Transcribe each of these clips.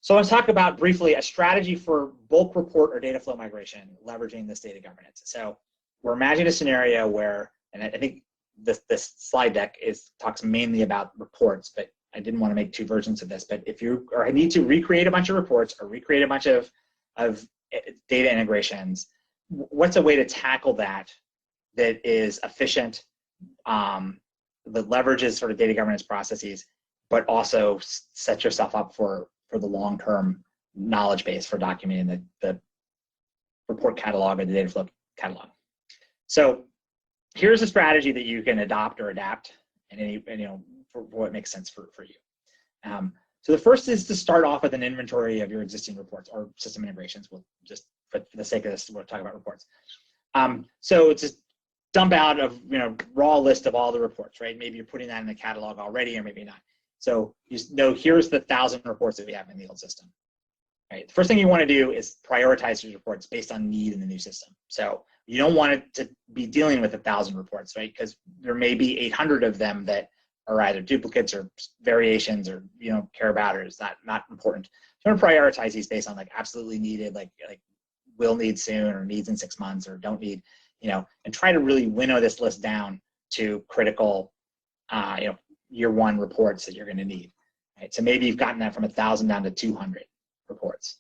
So let's talk about briefly a strategy for bulk report or data flow migration, leveraging this data governance. So we're imagining a scenario where, and I think this slide deck talks mainly about reports, but I didn't want to make two versions of this. But if you need to recreate a bunch of reports or recreate a bunch of data integrations, what's a way to tackle that is efficient, that leverages sort of data governance processes, but also set yourself up for the long-term knowledge base for documenting the report catalog or the data flow catalog. So here's a strategy that you can adopt or adapt, and for what makes sense for you. So the first is to start off with an inventory of your existing reports or system integrations. We'll just, for the sake of this, we'll talk about reports. So just dump out of raw list of all the reports, right? Maybe you're putting that in the catalog already, or maybe not. So you know, here's the 1,000 reports that we have in the old system. Right. The first thing you want to do is prioritize these reports based on need in the new system. So you don't want it to be dealing with 1,000 reports, right? Because there may be 800 of them that are either duplicates or variations, or you don't care about, or is not important. So you want to prioritize these based on like absolutely needed, like will need soon, or needs in 6 months, or don't need, and try to really winnow this list down to critical, year one reports that you're going to need. Right. So maybe you've gotten that from 1,000 down to 200 reports,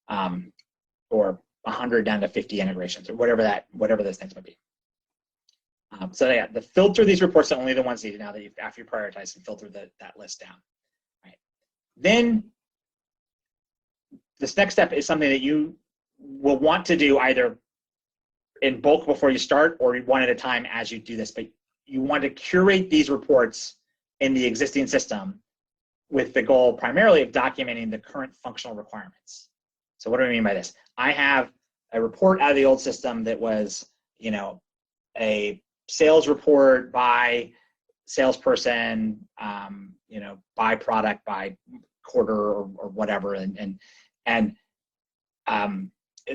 or 100 down to 50 integrations, or whatever those things might be. So yeah, filter these reports to only the ones needed now that after you prioritize and filter that list down. Right. Then this next step is something that you will want to do either in bulk before you start, or one at a time as you do this. But you want to curate these reports in the existing system with the goal primarily of documenting the current functional requirements. So what do I mean by this? I have a report out of the old system that was, a sales report by salesperson, by product, by quarter, or whatever, and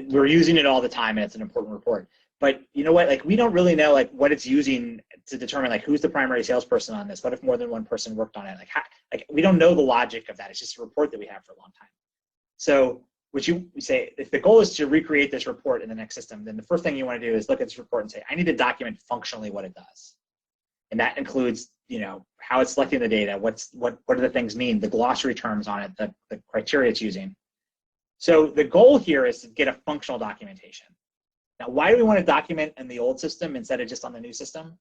we're using it all the time, and it's an important report. But you know what? Like, we don't really know what it's using to determine who's the primary salesperson on this. What if more than one person worked on it? We don't know the logic of that. It's just a report that we have for a long time. So what you say, if the goal is to recreate this report in the next system, then the first thing you want to do is look at this report and say, I need to document functionally what it does. And that includes, how it's selecting the data, what do the things mean, the glossary terms on it, the criteria it's using. So the goal here is to get a functional documentation. Now, why do we want to document in the old system instead of just on the new system?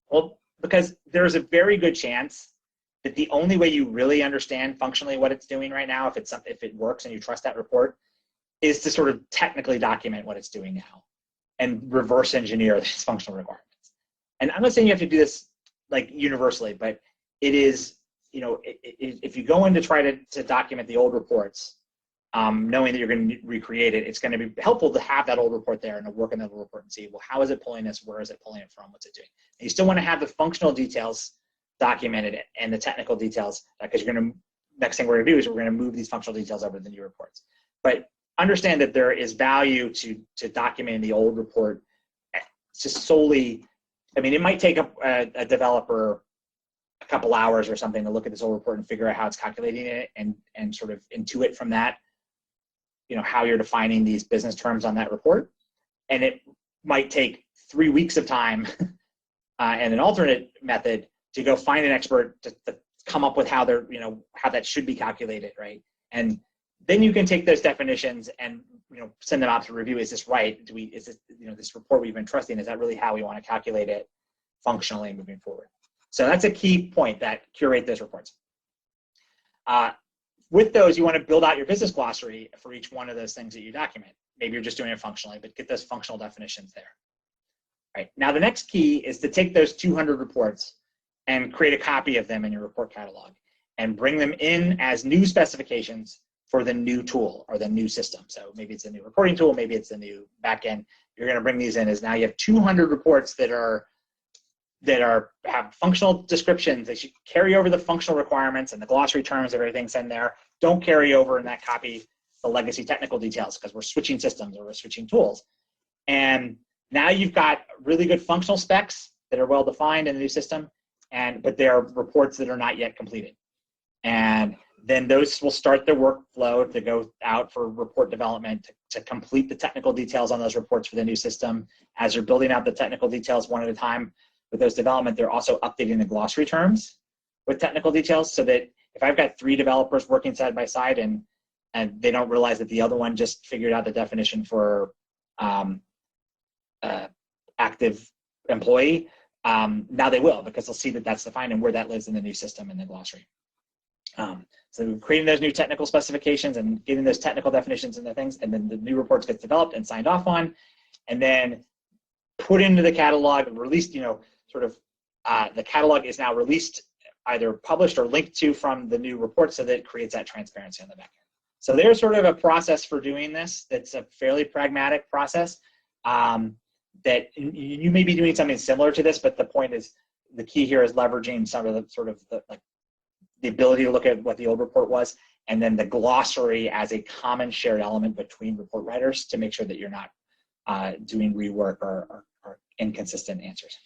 Well, because there's a very good chance that the only way you really understand functionally what it's doing right now, if it works and you trust that report, is to sort of technically document what it's doing now and reverse engineer these functional requirements. And I'm not saying you have to do this universally, but it is, if you go in to try to document the old reports, knowing that you're going to recreate it, it's going to be helpful to have that old report there and to work in that report and see, well, how is it pulling this? Where is it pulling it from? What's it doing? And you still want to have the functional details documented and the technical details, because next thing we're going to do is we're going to move these functional details over to the new reports. But understand that there is value to documenting the old report just solely. I mean, it might take a developer a couple hours or something to look at this old report and figure out how it's calculating it and sort of intuit from that, how you're defining these business terms on that report. And it might take 3 weeks of time and an alternate method to go find an expert to come up with how how that should be calculated, right? And then you can take those definitions and send them out to review. Is this right? Is this this report we've been trusting? Is that really how we want to calculate it functionally moving forward? So that's a key point, that curate those reports. With those, you want to build out your business glossary for each one of those things that you document. Maybe you're just doing it functionally, but get those functional definitions there. Right. Now, the next key is to take those 200 reports and create a copy of them in your report catalog and bring them in as new specifications for the new tool or the new system. So maybe it's a new reporting tool, maybe it's a new backend. You're going to bring these in as now you have 200 reports that have functional descriptions. They should carry over the functional requirements and the glossary terms of everything's in there. Don't carry over in that copy the legacy technical details, because we're switching systems or we're switching tools. And now you've got really good functional specs that are well defined in the new system, but they are reports that are not yet completed. And then those will start their workflow to go out for report development to complete the technical details on those reports for the new system. As you're building out the technical details one at a time with those development, they're also updating the glossary terms with technical details, so that if I've got 3 developers working side by side and they don't realize that the other one just figured out the definition for active employee, now they will, because they'll see that that's defined and where that lives in the new system in the glossary. So creating those new technical specifications and getting those technical definitions and the things, and then the new reports get developed and signed off on, and then put into the catalog and released, sort of the catalog is now released, either published or linked to from the new report, so that it creates that transparency on the back end. So there's sort of a process for doing this that's a fairly pragmatic process. That you may be doing something similar to this, but the point is, the key here is leveraging some of the the ability to look at what the old report was, and then the glossary as a common shared element between report writers to make sure that you're not doing rework or inconsistent answers.